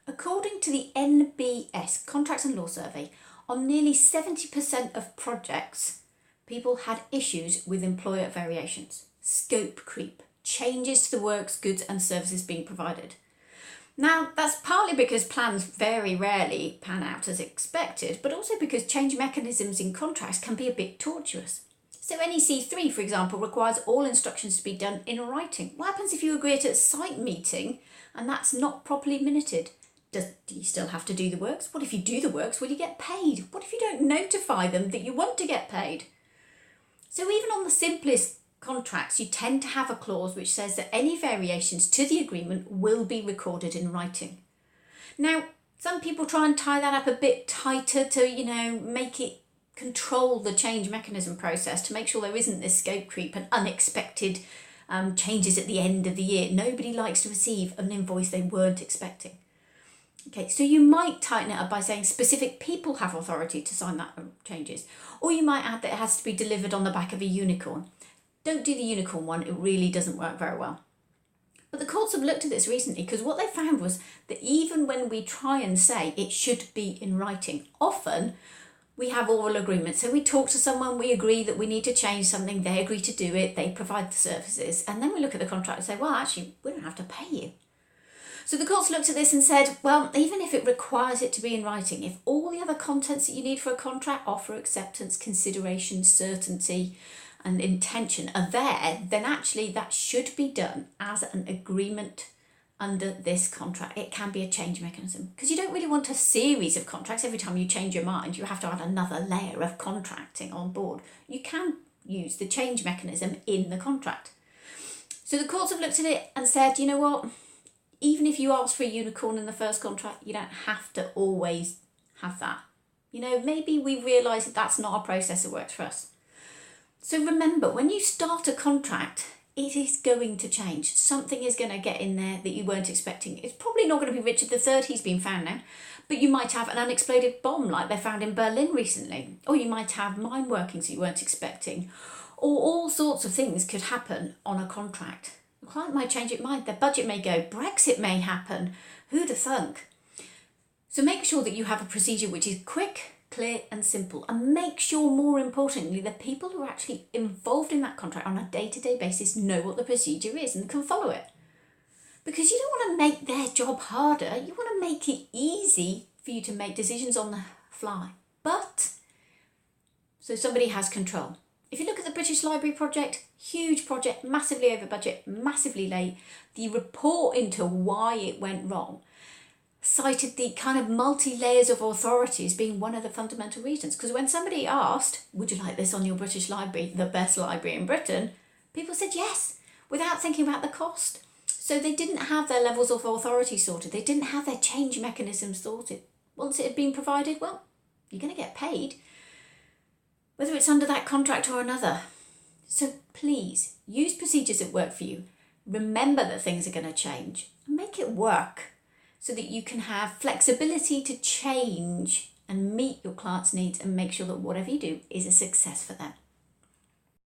According to the NBS, Contracts and Law Survey, on nearly 70% of projects, people had issues with employer variations, scope creep, changes to the works, goods and services being provided. Now, that's partly because plans very rarely pan out as expected, but also because change mechanisms in contracts can be a bit tortuous. So NEC 3, for example, requires all instructions to be done in writing. What happens if you agree at a site meeting and that's not properly minuted? Do you still have to do the works? What if you do the works? Will you get paid? What if you don't notify them that you want to get paid? So even on the simplest contracts, you tend to have a clause which says that any variations to the agreement will be recorded in writing. Now, some people try and tie that up a bit tighter to, make it control the change mechanism process to make sure there isn't this scope creep and unexpected changes at the end of the year. Nobody likes to receive an invoice they weren't expecting. Okay, so you might tighten it up by saying specific people have authority to sign that changes. Or you might add that it has to be delivered on the back of a unicorn. Don't do the unicorn one, it really doesn't work very well. But the courts have looked at this recently because what they found was that even when we try and say it should be in writing, often we have oral agreements. So we talk to someone, we agree that we need to change something, they agree to do it, they provide the services, and then we look at the contract and say, well, actually, we don't have to pay you. So the courts looked at this and said, well, even if it requires it to be in writing, if all the other contents that you need for a contract, offer, acceptance, consideration, certainty and intention are there, then actually that should be done as an agreement under this contract. It can be a change mechanism because you don't really want a series of contracts. Every time you change your mind, you have to add another layer of contracting on board. You can use the change mechanism in the contract. So the courts have looked at it and said, you know what? Even if you ask for a unicorn in the first contract, you don't have to always have that. Maybe we realise that that's not a process that works for us. So remember, when you start a contract, it is going to change. Something is going to get in there that you weren't expecting. It's probably not going to be Richard III, he's been found now, but you might have an unexploded bomb like they found in Berlin recently, or you might have mine workings that you weren't expecting, or all sorts of things could happen on a contract. The client might change its mind, their budget may go, Brexit may happen, who'd have thunk? So make sure that you have a procedure which is quick, clear and simple, and make sure, more importantly, the people who are actually involved in that contract on a day-to-day basis know what the procedure is and can follow it. Because you don't want to make their job harder, you want to make it easy for you to make decisions on the fly. But, so somebody has control. If you look at the British Library project, huge project, massively over budget, massively late, the report into why it went wrong cited the kind of multi-layers of authorities being one of the fundamental reasons. Because when somebody asked, would you like this on your British Library, the best library in Britain, people said yes, without thinking about the cost. So they didn't have their levels of authority sorted. They didn't have their change mechanisms sorted. Once it had been provided, well, you're going to get paid, whether it's under that contract or another. So please, use procedures that work for you. Remember that things are going to change and make it work so that you can have flexibility to change and meet your clients' needs and make sure that whatever you do is a success for them.